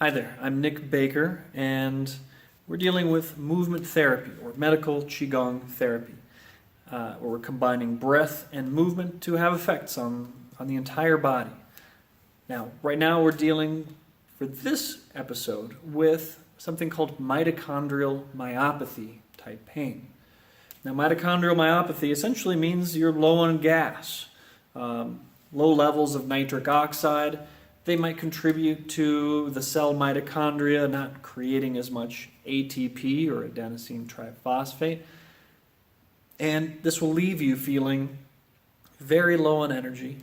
Hi there, I'm Nick Baker, and we're dealing with movement therapy, or medical Qigong therapy, where we're combining breath and movement to have effects on the entire body. Now, right now we're dealing, for this episode, with something called mitochondrial myopathy type pain. Now, mitochondrial myopathy essentially means you're low on gas. Low levels of nitric oxide, they might contribute to the cell mitochondria not creating as much ATP, or adenosine triphosphate, and this will leave you feeling very low on energy,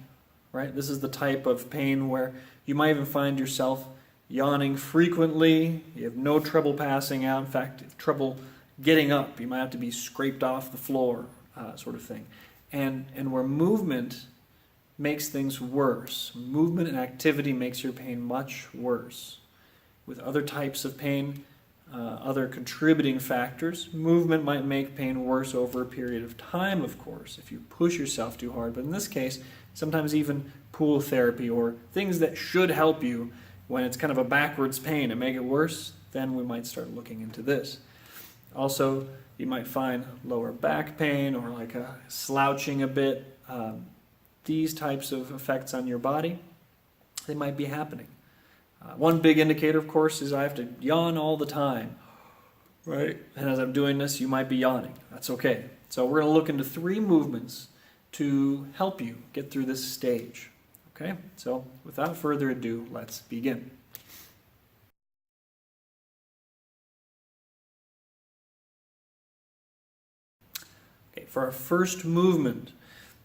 right? This is the type of pain where you might even find yourself yawning frequently. You have no trouble passing out. In fact, if trouble getting up, you might have to be scraped off the floor, sort of thing. And where movement makes things worse. Movement and activity makes your pain much worse. With other types of pain, other contributing factors, movement might make pain worse over a period of time, of course, if you push yourself too hard. But in this case, sometimes even pool therapy or things that should help you when it's kind of a backwards pain and make it worse, then we might start looking into this. Also, you might find lower back pain or like a slouching a bit. These types of effects on your body, they might be happening. One big indicator, of course, is I have to yawn all the time, right? And as I'm doing this, you might be yawning. That's okay. So we're going to look into 3 movements to help you get through this stage. Okay? So without further ado, let's begin. Okay, for our first movement,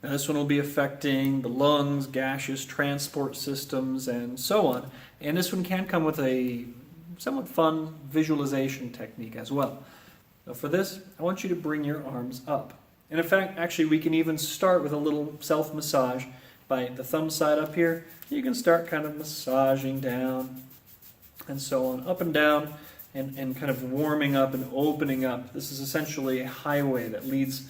now this one will be affecting the lungs, gaseous transport systems, and so on. And this one can come with a somewhat fun visualization technique as well. So for this, I want you to bring your arms up. And in fact, actually, we can even start with a little self-massage by the thumb side up here. You can start kind of massaging down and so on, up and down, and kind of warming up and opening up. This is essentially a highway that leads,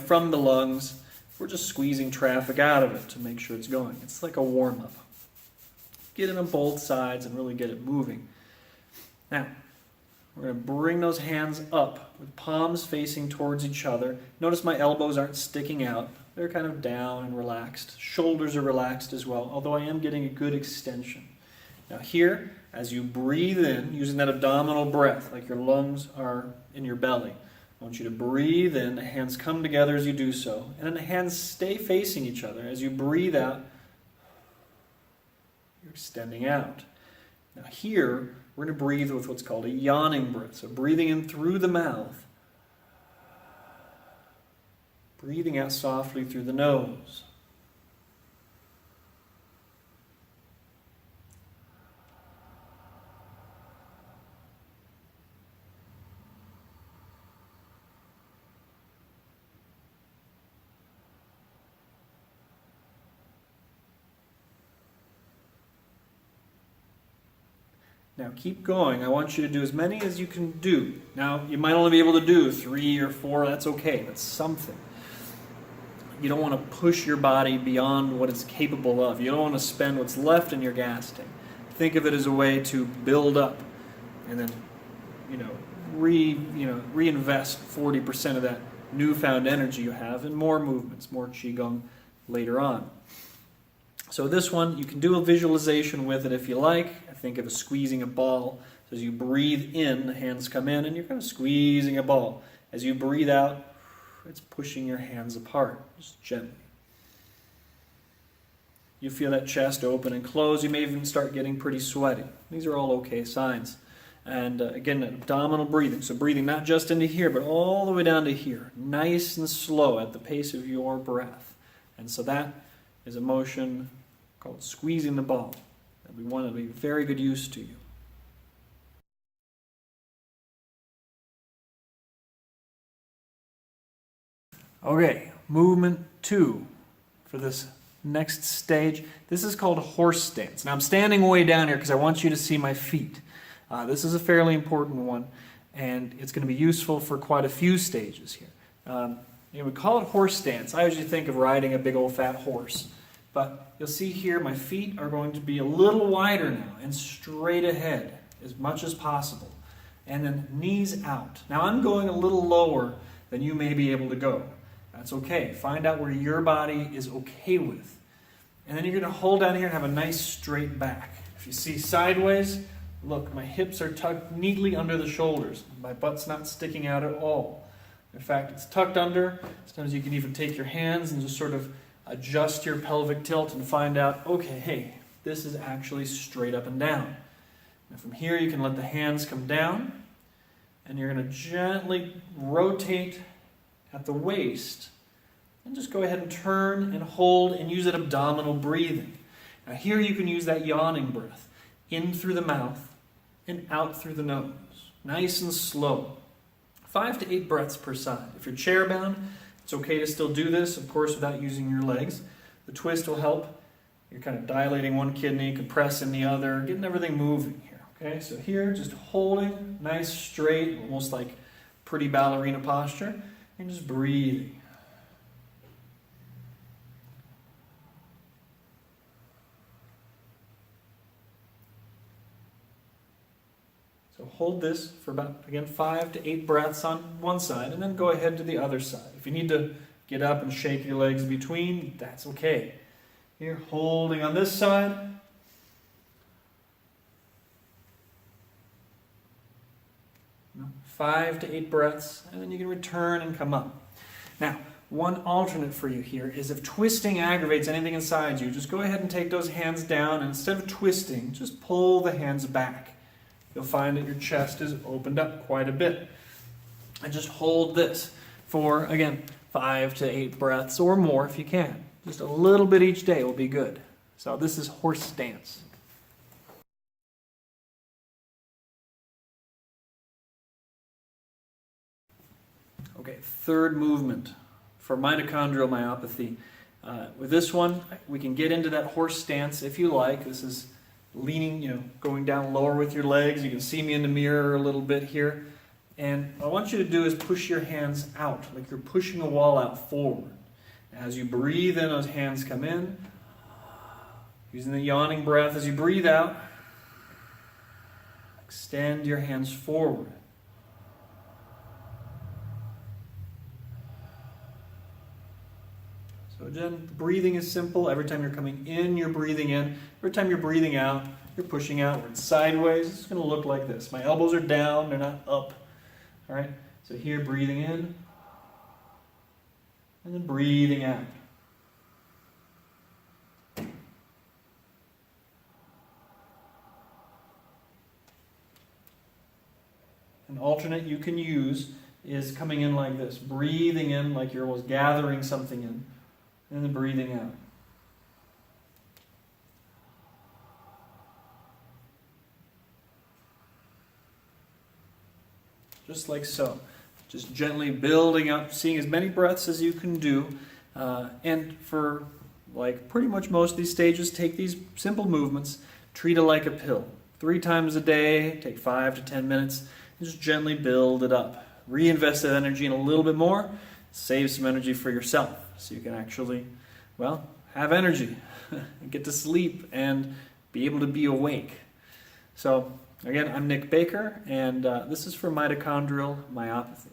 from the lungs. We're just squeezing traffic out of it to make sure it's going. It's like a warm-up. Get it on both sides and really get it moving. Now, we're going to bring those hands up with palms facing towards each other. Notice my elbows aren't sticking out. They're kind of down and relaxed. Shoulders are relaxed as well, although I am getting a good extension. Now here, as you breathe in, using that abdominal breath, like your lungs are in your belly, I want you to breathe in, the hands come together as you do so, and then the hands stay facing each other. As you breathe out, you're extending out. Now here, we're going to breathe with what's called a yawning breath. So breathing in through the mouth, breathing out softly through the nose. Now keep going. I want you to do as many as you can do. Now you might only be able to do 3 or 4. That's okay. That's something. You don't want to push your body beyond what it's capable of. You don't want to spend what's left in your gas tank. Think of it as a way to build up and then, reinvest 40% of that newfound energy you have in more movements, more Qigong later on. So this one, you can do a visualization with it if you like. I think of it squeezing a ball. So as you breathe in, the hands come in, and you're kind of squeezing a ball. As you breathe out, it's pushing your hands apart, just gently. You feel that chest open and close. You may even start getting pretty sweaty. These are all okay signs. And again, abdominal breathing. So breathing not just into here, but all the way down to here. Nice and slow at the pace of your breath. And so that is a motion called squeezing the ball that we want to be very good use to you. Okay, movement 2 for this next stage. This is called horse stance. Now I'm standing way down here because I want you to see my feet. This is a fairly important one, and it's going to be useful for quite a few stages here. We call it horse stance. I usually think of riding a big old fat horse. But you'll see here my feet are going to be a little wider now and straight ahead as much as possible. And then knees out. Now I'm going a little lower than you may be able to go. That's okay. Find out where your body is okay with. And then you're going to hold down here and have a nice straight back. If you see sideways, look, my hips are tucked neatly under the shoulders. My butt's not sticking out at all. In fact, it's tucked under. Sometimes you can even take your hands and just sort of adjust your pelvic tilt and find out, okay, hey, this is actually straight up and down. Now from here you can let the hands come down and you're going to gently rotate at the waist and just go ahead and turn and hold and use that abdominal breathing. Now here you can use that yawning breath, in through the mouth and out through the nose. Nice and slow. 5 to 8 breaths per side. If you're chair bound, it's okay to still do this, of course, without using your legs. The twist will help. You're kind of dilating one kidney, compressing the other, getting everything moving here. Okay, so here, just holding, nice, straight, almost like pretty ballerina posture, and just breathing. So hold this for about, again, 5 to 8 breaths on one side, and then go ahead to the other side. If you need to get up and shake your legs in between, that's okay. Here, holding on this side. 5 to 8 breaths, and then you can return and come up. Now, one alternate for you here is if twisting aggravates anything inside you, just go ahead and take those hands down, and instead of twisting, just pull the hands back. You'll find that your chest is opened up quite a bit. And just hold this for, again, 5 to 8 breaths or more if you can. Just a little bit each day will be good. So this is horse stance. Okay, third movement for mitochondrial myopathy. With this one, we can get into that horse stance if you like. This is leaning, going down lower with your legs. You can see me in the mirror a little bit here. And what I want you to do is push your hands out, like you're pushing a wall out forward. As you breathe in, those hands come in. Using the yawning breath as you breathe out, extend your hands forward. So again, breathing is simple. Every time you're coming in, you're breathing in. Every time you're breathing out, you're pushing outward. Sideways, it's going to look like this. My elbows are down, they're not up. All right, so here, breathing in, and then breathing out. An alternate you can use is coming in like this, breathing in like you're almost gathering something in, and then breathing out. Just like so. Just gently building up, seeing as many breaths as you can do. And for like pretty much most of these stages, take these simple movements, treat it like a pill. 3 times a day, take 5 to 10 minutes, and just gently build it up. Reinvest that energy in a little bit more, save some energy for yourself so you can actually, well, have energy, and get to sleep and be able to be awake. So, again, I'm Nick Baker, and this is for mitochondrial myopathy.